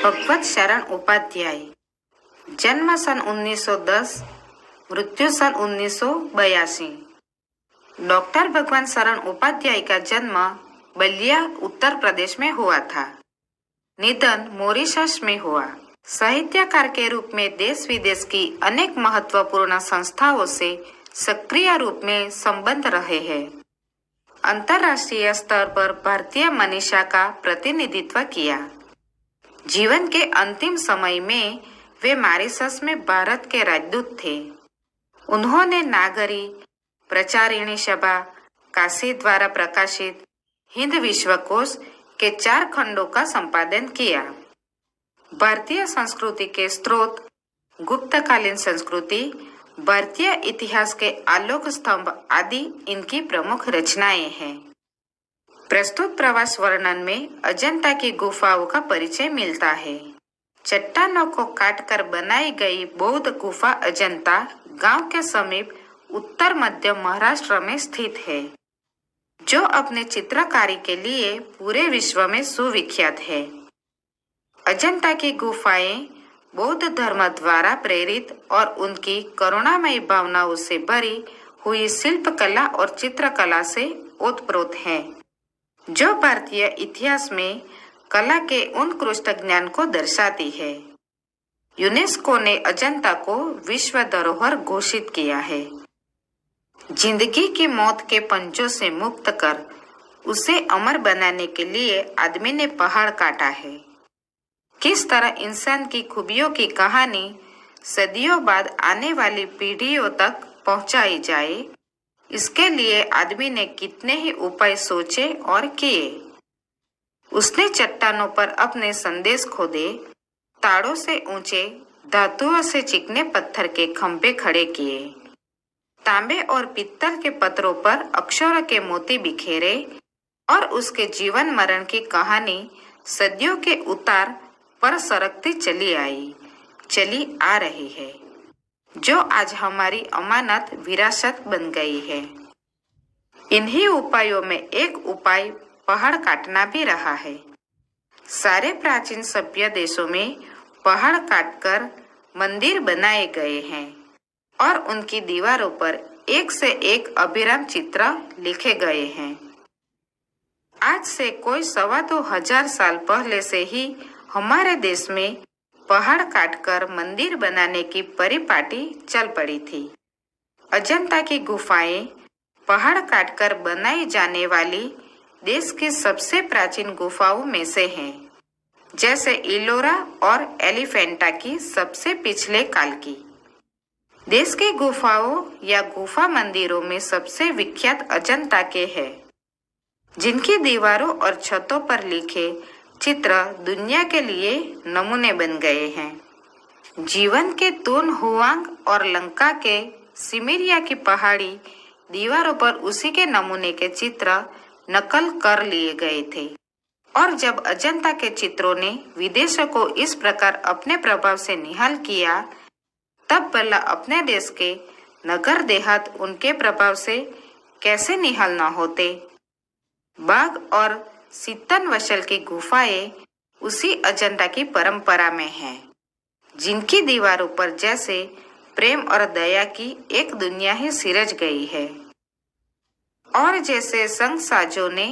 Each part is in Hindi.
भगवत शरण उपाध्याय, जन्म सन 1910, मृत्यु सन 1982। डॉक्टर भगवान शरण उपाध्याय का जन्म बलिया, उत्तर प्रदेश में हुआ था। निधन मॉरिशस में हुआ। साहित्यकार के रूप में देश विदेश की अनेक महत्वपूर्ण संस्थाओं से सक्रिय रूप में संबंध रहे हैं। अंतर्राष्ट्रीय स्तर पर भारतीय मनीषा का प्रतिनिधित्व किया। जीवन के अंतिम समय में वे मॉरिशस में भारत के राजदूत थे। उन्होंने नागरी, प्रचारिणी सभा, काशी द्वारा प्रकाशित हिंद विश्वकोश के 4 खंडों का संपादन किया। भारतीय संस्कृति के स्रोत, गुप्तकालीन संस्कृति, भारतीय इतिहास के आलोक स्तंभ आदि इनकी प्रमुख रचनाएं हैं। प्रस्तुत प्रवास वर्णन में अजंता की गुफाओं का परिचय मिलता है। चट्टानों को काटकर बनाई गई बौद्ध गुफा अजंता गांव के समीप उत्तर मध्य महाराष्ट्र में स्थित है, जो अपने चित्रकारी के लिए पूरे विश्व में सुविख्यात है। अजंता की गुफाएं बौद्ध धर्म द्वारा प्रेरित और उनकी करुणामयी भावनाओं से भरी हुई शिल्पकला और चित्रकला से ओतप्रोत हैं, जो भारतीय इतिहास में कला के उत्कृष्ट ज्ञान को दर्शाती है। यूनेस्को ने अजंता को विश्व धरोहर घोषित किया है। जिंदगी की मौत के पंजों से मुक्त कर उसे अमर बनाने के लिए आदमी ने पहाड़ काटा है। किस तरह इंसान की खूबियों की कहानी सदियों बाद आने वाली पीढ़ियों तक पहुंचाई जाए, इसके लिए आदमी ने कितने ही उपाय सोचे और किए। उसने चट्टानों पर अपने संदेश खोदे, ताड़ों से ऊंचे, धातुओं से चिकने पत्थर के खंभे खड़े किए, तांबे और पित्तल के पत्थरों पर अक्षरों के मोती बिखेरे और उसके जीवन मरण की कहानी सदियों के उतार पर सरकती चली आ रही है, जो आज हमारी अमानत विरासत बन गई है। इन्हीं उपायों में एक उपाय पहाड़ काटना भी रहा है। सारे प्राचीन सभ्य देशों में पहाड़ काटकर मंदिर बनाए गए हैं और उनकी दीवारों पर एक से एक अभिराम चित्र लिखे गए हैं। आज से कोई 2,200 साल पहले से ही हमारे देश में पहाड़ काटकर मंदिर बनाने की परिपाटी चल पड़ी थी। अजंता की गुफाएं पहाड़ काटकर बनाई जाने वाली देश की सबसे प्राचीन गुफाओं में से हैं, जैसे इलोरा और एलिफेंटा की सबसे पिछले काल की। देश की गुफाओं या गुफा मंदिरों में सबसे विख्यात अजंता के हैं, जिनकी दीवारों और छतों पर लिखे चित्र दुनिया के लिए नमूने बन गए हैं। जीवन के तून हुआंग और लंका के सिमरिया की पहाड़ी दीवारों पर उसी के नमूने के चित्र नकल कर लिए गए थे, और जब अजंता के चित्रों ने विदेशों को इस प्रकार अपने प्रभाव से निहाल किया, तब भला अपने देश के नगर देहात उनके प्रभाव से कैसे निहाल न होते। बाघ और सीतन वशल की गुफाएं उसी अजंता की परंपरा में हैं, जिनकी दीवारों पर जैसे प्रेम और दया की एक दुनिया ही सिरज गई है, और जैसे संगसाजों ने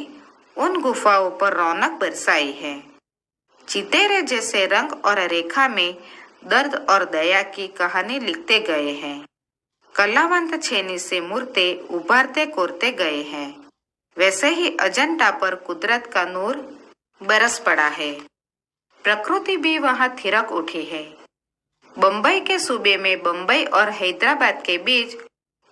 उन गुफाओं पर रौनक बरसाई है। चितेरे जैसे रंग और रेखा में दर्द और दया की कहानी लिखते गए हैं। कलावंत छेनी से मूर्तें उभारते कोरते गए हैं। वैसे ही अजंता पर कुदरत का नूर बरस पड़ा है। प्रकृति भी वहां थिरक उठी है। बम्बई के सूबे में बम्बई और हैदराबाद के बीच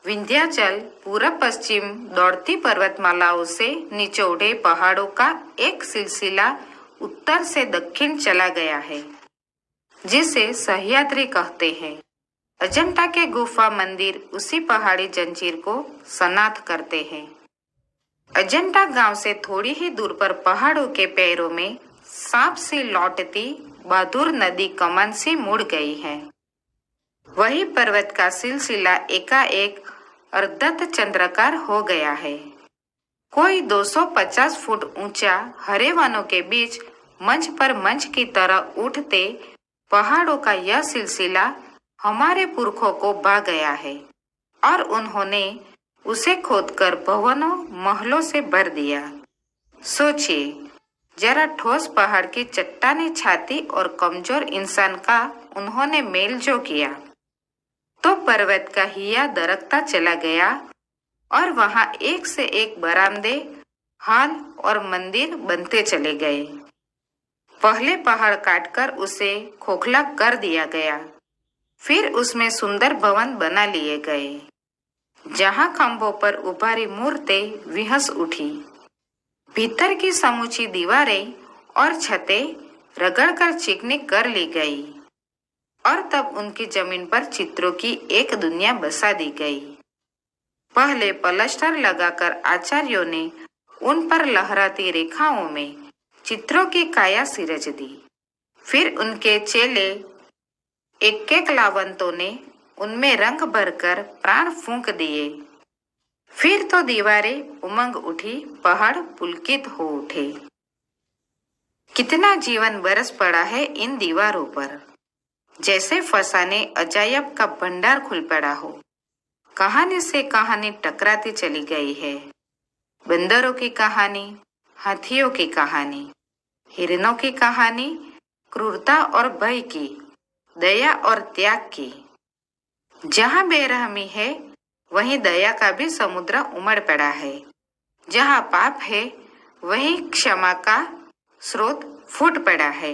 विंध्याचल पूर्व पश्चिम दौड़ती पर्वतमालाओं से निचोड़े पहाड़ों का एक सिलसिला उत्तर से दक्षिण चला गया है, जिसे सह्याद्री कहते हैं। अजंता के गुफा मंदिर उसी पहाड़ी जंजीर को सनाथ करते हैं। अजंता गांव से थोड़ी ही दूर पर पहाड़ों के पैरों में सांप सी लौटती बहादुर नदी कमान सी मुड़ गई है। वही पर्वत का सिलसिला एकाएक अर्धत चंद्राकार हो गया है। कोई 250 फुट ऊंचा हरे वनों के बीच मंच पर मंच की तरह उठते पहाड़ों का यह सिलसिला हमारे पुरखों को भा गया है और उन्होंने उसे खोदकर भवनों महलों से भर दिया। सोचिए, जरा ठोस पहाड़ की चट्टानी छाती और कमजोर इंसान का उन्होंने मेल जो किया, तो पर्वत का हिया दरकता चला गया और वहां एक से एक बरामदे, हाल और मंदिर बनते चले गए। पहले पहाड़ काटकर उसे खोखला कर दिया गया, फिर उसमें सुंदर भवन बना लिए गए, जहां खंभों पर उभारी मूर्तें विहस उठी। भीतर की समूची दीवारें और छतें रगड़कर चिकनी कर ली गई और तब उनकी जमीन पर चित्रों की एक दुनिया बसा दी गई। पहले पलस्तर लगाकर आचार्यों ने उन पर लहराती रेखाओं में चित्रों की काया सिरज दी। फिर उनके चेले एक लावंतों ने उनमें रंग भरकर प्राण फूंक दिए। फिर तो दीवारें उमंग उठी, पहाड़ पुलकित हो उठे। कितना जीवन बरस पड़ा है इन दीवारों पर, जैसे फसाने अजायब का भंडार खुल पड़ा हो। कहानी से कहानी टकराती चली गई है। बंदरों की कहानी, हाथियों की कहानी, हिरणों की कहानी, क्रूरता और भय की, दया और त्याग की। जहाँ बेरहमी है वहीं दया का भी समुद्र उमड़ पड़ा है। जहाँ पाप है वहीं क्षमा का स्रोत फूट पड़ा है।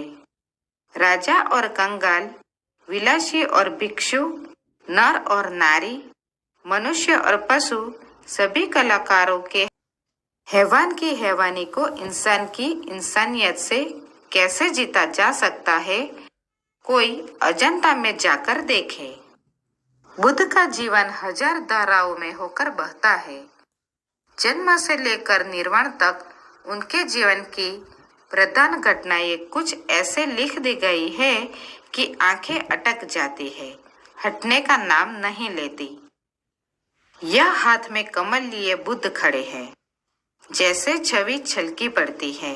राजा और कंगाल, विलासी और भिक्षु, नर और नारी, मनुष्य और पशु, सभी कलाकारों के हैवान की हैवानी को इंसान की इंसानियत से कैसे जीता जा सकता है, कोई अजंता में जाकर देखे। बुद्ध का जीवन हजार धाराओं में होकर बहता है। जन्म से लेकर निर्वाण तक उनके जीवन की प्रधान घटनाएं कुछ ऐसे लिख दी गई है कि आंखें अटक जाती है, हटने का नाम नहीं लेती। यह हाथ में कमल लिए बुद्ध खड़े हैं, जैसे छवि छलकी पड़ती है।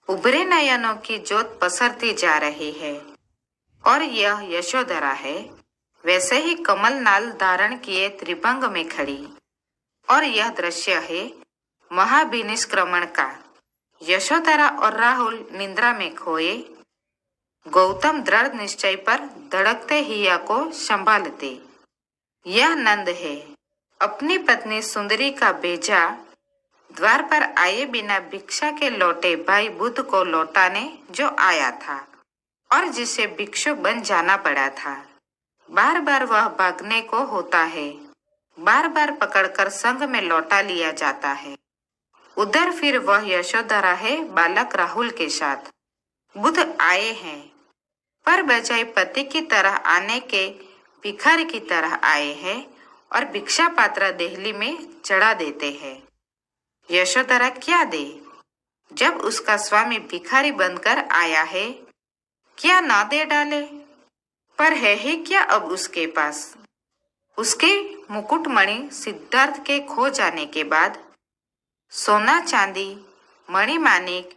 उभरे नयनों की ज्योत पसरती जा रही है और यह यशोधरा है, वैसे ही कमल नाल धारण किए त्रिभंग में खड़ी। और यह दृश्य है महाभिनिष्क्रमण का। यशोधरा और राहुल निद्रा में खोए, गौतम दृढ़ निश्चय पर धड़कते हिया को संभालते। यह नंद है, अपनी पत्नी सुंदरी का भेजा द्वार पर आए बिना भिक्षा के लौटे भाई बुद्ध को लौटाने जो आया था और जिसे भिक्षु बन जाना पड़ा था। बार बार वह भागने को होता है, बार बार पकड़कर संग में लौटा लिया जाता है। उधर फिर वह यशोधरा है बालक राहुल के साथ। बुद्ध आए हैं, पर बजाय पति की तरह आने के भिखारी की तरह आए हैं और भिक्षा पात्र देहली में चढ़ा देते हैं। यशोधरा क्या दे जब उसका स्वामी भिखारी बनकर आया है? क्या ना दे डाले? पर है ही क्या अब उसके पास? उसके मुकुटमणि सिद्धार्थ के खो जाने के बाद सोना चांदी, मणि माणिक,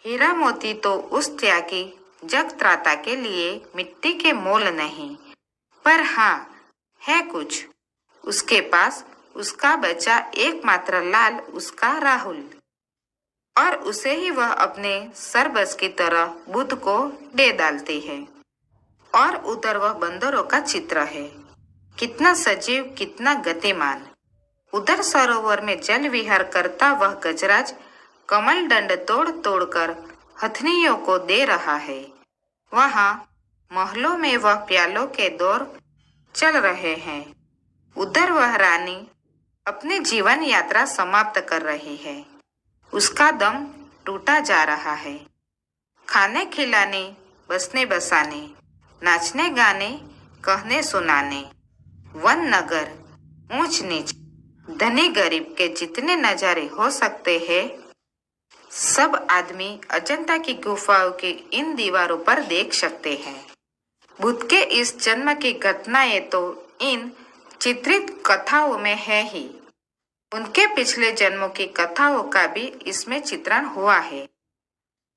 हीरा मोती तो उस त्यागी जगत्राता के लिए मिट्टी के मोल नहीं। पर हाँ, है कुछ उसके पास, उसका बचा एकमात्र लाल, उसका राहुल। और उसे ही वह अपने सरबस की तरह बुद्ध को दे डालती है। और उधर वह बंदरों का चित्र है, कितना सजीव, कितना गतिमान। उधर सरोवर में जल विहार करता वह गजराज कमल दंड तोड़ तोड़कर हथनियों को दे रहा है। वहां महलों में वह प्यालों के दौर चल रहे हैं। उधर वह रानी अपनी जीवन यात्रा समाप्त कर रही है, उसका दम टूटा जा रहा है। खाने खिलाने, बसने बसाने, नाचने गाने, कहने सुनाने, वन नगर, ऊंच नीच, धनी गरीब के जितने नजारे हो सकते हैं, सब आदमी अजंता की गुफाओं की इन दीवारों पर देख सकते हैं। बुद्ध के इस जन्म की घटनाएं तो इन चित्रित कथाओं में है ही, उनके पिछले जन्मों की कथाओं का भी इसमें चित्रण हुआ है।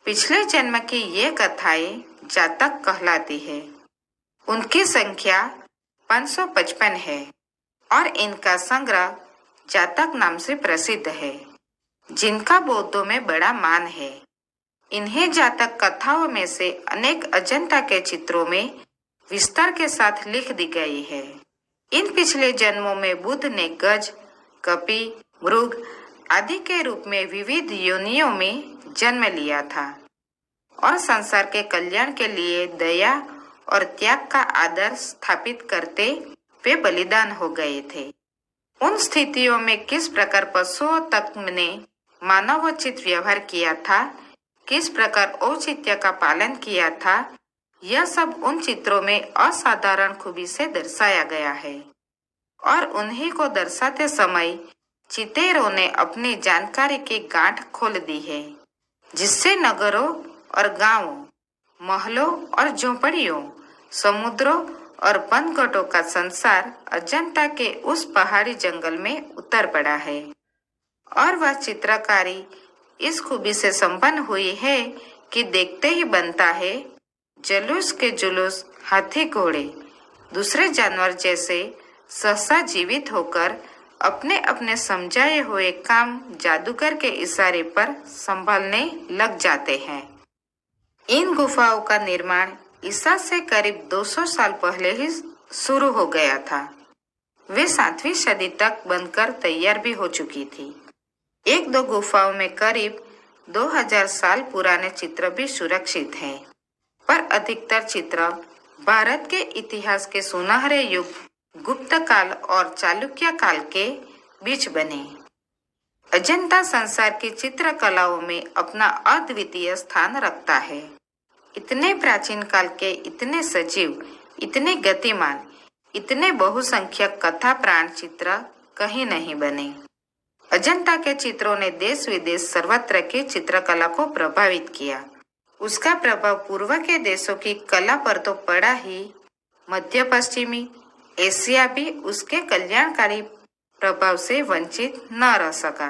पिछले जन्म की ये कथाएं जातक कहलाती है। उनकी संख्या 555 है और इनका संग्रह जातक नाम से प्रसिद्ध है, जिनका बौद्धों में बड़ा मान है। इन्हें जातक कथाओं में से अनेक अजंता के चित्रों में विस्तार के साथ लिख दी गई है। इन पिछले जन्मों में बुद्ध ने गज, कपि, मृग आदि के रूप में विविध योनियों में जन्म लिया था और संसार के कल्याण के लिए दया और त्याग का आदर्श स्थापित करते वे बलिदान हो गए थे। उन स्थितियों में किस प्रकार पशुओं तक ने मानवोचित व्यवहार किया था, किस प्रकार औचित्य का पालन किया था, यह सब उन चित्रों में असाधारण खूबी से दर्शाया गया है। और उन्हीं को दर्शाते समय चितेरों ने अपनी जानकारी की गांठ खोल दी है, जिससे नगरों और गांवों, महलों और झोपड़ियों, समुद्रों और बनगढ़ों का संसार अजंता के उस पहाड़ी जंगल में उतर पड़ा है। और वह चित्रकारी इस खूबी से संपन्न हुई है कि देखते ही बनता है जुलूस के जुलूस हाथी घोड़े दूसरे जानवर जैसे सहसा जीवित होकर अपने अपने समझाए हुए काम जादूगर के इशारे पर संभालने लग जाते हैं। इन गुफाओं का निर्माण ईसा से करीब 200 साल पहले ही शुरू हो गया था। वे 7वीं सदी तक बनकर तैयार भी हो चुकी थी। एक दो गुफाओं में करीब 2000 साल पुराने चित्र भी सुरक्षित हैं, पर अधिकतर चित्र भारत के इतिहास के सुनहरे युग गुप्त काल और चालुक्य काल के बीच बने। अजंता संसार की चित्रकलाओं में अपना अद्वितीय स्थान रखता है। इतने प्राचीन काल के इतने सजीव, इतने गतिमान, इतने बहुसंख्यक कथा प्राण चित्र कहीं नहीं बने। अजंता के चित्रों ने देश विदेश सर्वत्र की चित्रकला को प्रभावित किया। उसका प्रभाव पूर्व के देशों की कला पर तो पड़ा ही, मध्य पश्चिमी एशिया भी उसके कल्याणकारी प्रभाव से वंचित न रह सका।